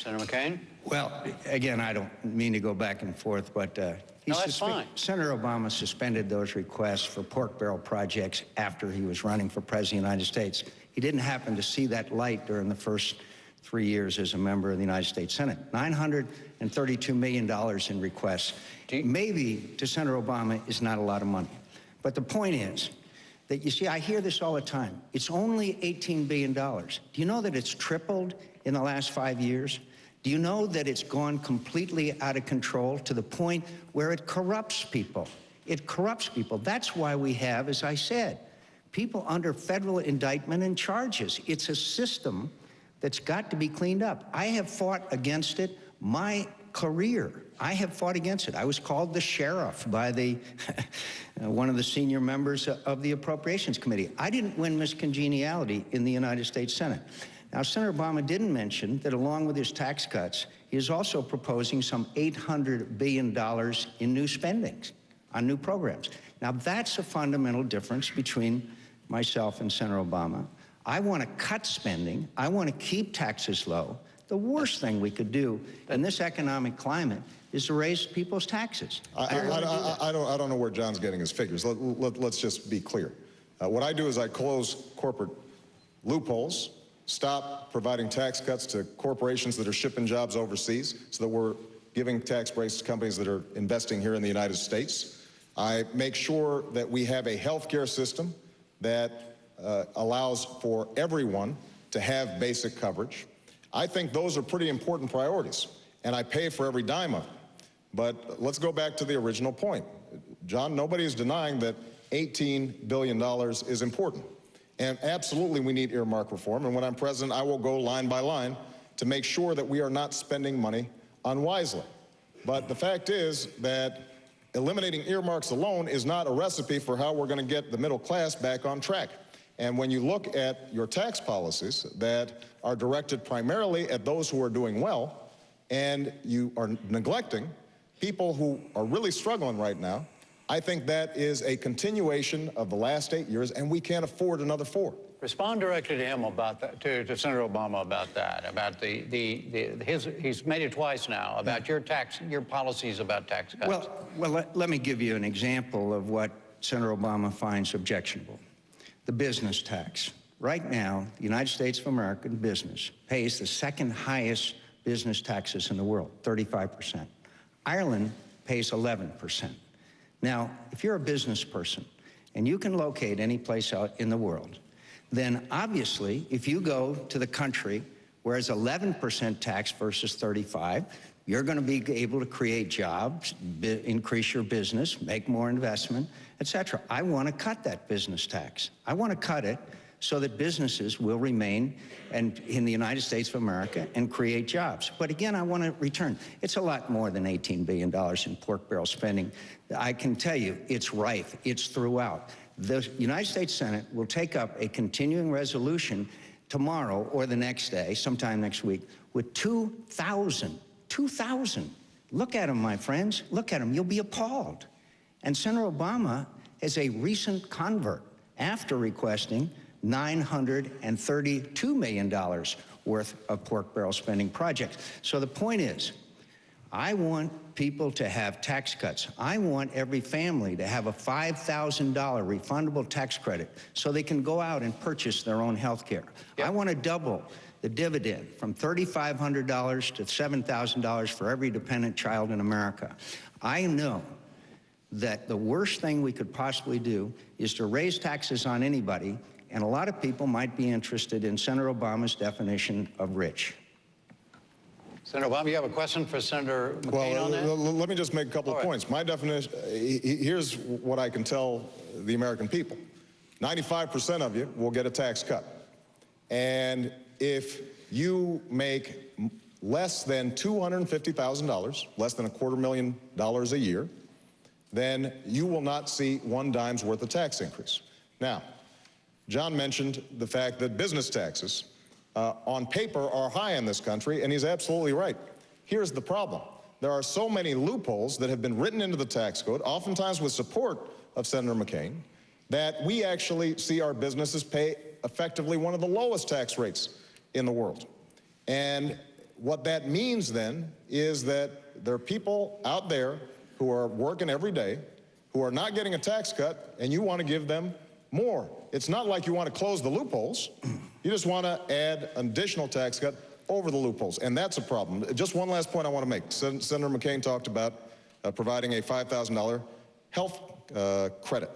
Senator McCain? Well, again, I don't mean to go back and forth, but that's fine. Senator Obama suspended those requests for pork barrel projects after he was running for president of the United States. He didn't happen to see that light during the first 3 years as a member of the United States Senate. $932 million in requests. Maybe to Senator Obama is not a lot of money. But the point is that, you see, I hear this all the time. It's only $18 billion. Do you know that it's tripled in the last 5 years? Do you know that it's gone completely out of control to the point where it corrupts people? It corrupts people. That's why we have, as I said, people under federal indictment and charges. It's a system that's got to be cleaned up. I have fought against it my career. I have fought against it. I was called the sheriff by the one of the senior members of the Appropriations Committee. I didn't win Miss Congeniality in the United States Senate. Now, Senator Obama didn't mention that along with his tax cuts, he is also proposing some $800 billion in new spendings on new programs. Now, that's a fundamental difference between myself and Senator Obama. I want to cut spending. I want to keep taxes low. The worst thing we could do in this economic climate is to raise people's taxes. I don't know where John's getting his figures. Let's just be clear. What I do is I close corporate loopholes, stop providing tax cuts to corporations that are shipping jobs overseas so that we're giving tax breaks to companies that are investing here in the United States. I make sure that we have a health care system that allows for everyone to have basic coverage. I think those are pretty important priorities, and I pay for every dime of it. But let's go back to the original point. John, nobody is denying that $18 billion is important. And absolutely we need earmark reform, and when I'm president, I will go line by line to make sure that we are not spending money unwisely. But the fact is that eliminating earmarks alone is not a recipe for how we're going to get the middle class back on track. And when you look at your tax policies that are directed primarily at those who are doing well, and you are neglecting people who are really struggling right now, I think that is a continuation of the last 8 years, and we can't afford another 4. Respond directly to him about that, to Senator Obama about that, about he's made it twice now, about your policies about tax cuts. Well, let me give you an example of what Senator Obama finds objectionable. The business tax. Right now, the United States of America business pays the second highest business taxes in the world, 35%. Ireland pays 11%. Now, if you're a business person and you can locate any place out in the world, then obviously, if you go to the country where it's 11% tax versus 35, you're going to be able to create jobs, increase your business, make more investment, etc. I want to cut that business tax. I want to cut it so that businesses will remain in the United States of America and create jobs. But again, I want to return. It's a lot more than $18 billion in pork barrel spending. I can tell you it's rife. It's throughout. The United States Senate will take up a continuing resolution tomorrow or the next day, sometime next week, with 2,000. Look at them, my friends. Look at them. You'll be appalled. And Senator Obama is a recent convert after requesting $932 million worth of pork barrel spending projects. So the point is, I want people to have tax cuts. I want every family to have a $5,000 refundable tax credit so they can go out and purchase their own health care. Yep. I want to double the dividend from $3,500 to $7,000 for every dependent child in America. I know that the worst thing we could possibly do is to raise taxes on anybody, and a lot of people might be interested in Senator Obama's definition of rich. Senator Obama, you have a question for Senator McCain on that? Let me just make a couple of points. My definition, here's what I can tell the American people. 95% of you will get a tax cut. And if you make less than $250,000, less than $250,000 a year, then you will not see one dime's worth of tax increase. Now, John mentioned the fact that business taxes on paper are high in this country, and he's absolutely right. Here's the problem. There are so many loopholes that have been written into the tax code, oftentimes with support of Senator McCain, that we actually see our businesses pay effectively one of the lowest tax rates in the world. And what that means then is that there are people out there who are working every day, who are not getting a tax cut, and you want to give them more. It's not like you want to close the loopholes. You just want to add an additional tax cut over the loopholes, and that's a problem. Just one last point I want to make. Senator McCain talked about providing a $5,000 health credit.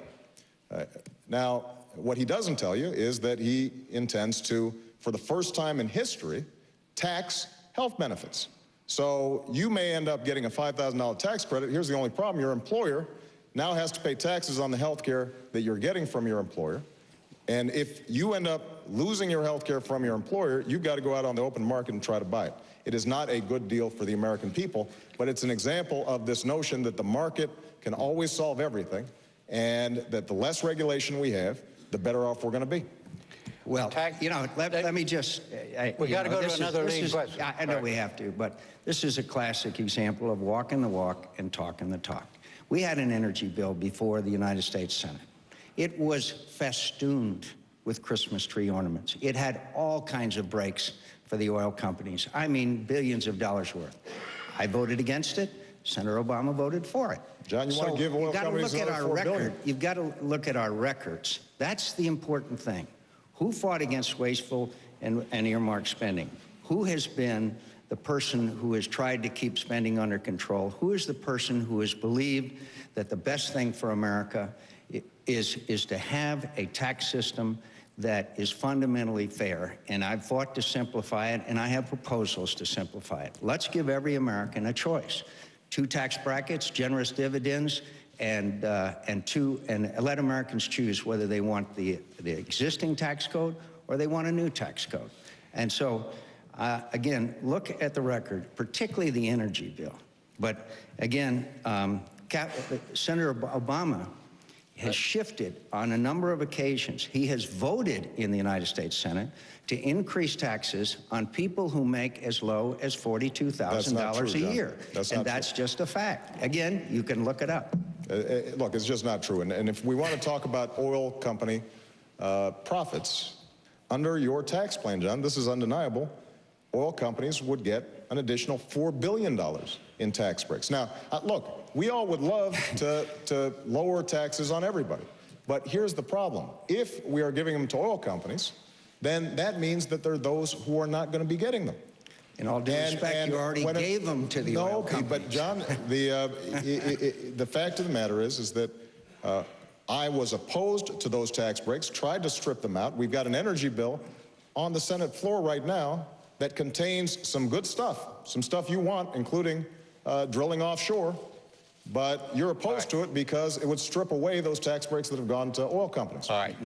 Now, what he doesn't tell you is that he intends to, for the first time in history, tax health benefits. So you may end up getting a $5,000 tax credit. Here's the only problem. Your employer now has to pay taxes on the health care that you're getting from your employer. And if you end up losing your health care from your employer, you've got to go out on the open market and try to buy it. It is not a good deal for the American people, but it's an example of this notion that the market can always solve everything, and that the less regulation we have, the better off we're going to be. Well, you know, let me just... we got to go to another leading question. I know we have to, but this is a classic example of walking the walk and talking the talk. We had an energy bill before the United States Senate. It was festooned with Christmas tree ornaments. It had all kinds of breaks for the oil companies. I mean, billions of dollars worth. I voted against it. Senator Obama voted for it. John, you want to give oil companies another $4 billion? You've got to look at our records. That's the important thing. Who fought against wasteful and earmarked spending? Who has been the person who has tried to keep spending under control? Who is the person who has believed that the best thing for America is to have a tax system that is fundamentally fair? And I've fought to simplify it, and I have proposals to simplify it. Let's give every American a choice. 2 tax brackets, generous dividends, and let Americans choose whether they want the existing tax code or they want a new tax code. And so, again, look at the record, particularly the energy bill. But again, Senator Obama has shifted on a number of occasions. He has voted in the United States Senate to increase taxes on people who make as low as $42,000 a year. That's just a fact. Again, you can look it up. Look, it's just not true. And if we want to talk about oil company profits, under your tax plan, John, this is undeniable, oil companies would get an additional $4 billion in tax breaks. Now, look, we all would love to lower taxes on everybody. But here's the problem. If we are giving them to oil companies, then that means that there are those who are not going to be getting them. In all due respect, you already gave them to the oil companies. But John, the fact of the matter is that I was opposed to those tax breaks, tried to strip them out. We've got an energy bill on the Senate floor right now that contains some good stuff, some stuff you want, including drilling offshore. But you're opposed to it because it would strip away those tax breaks that have gone to oil companies. All right.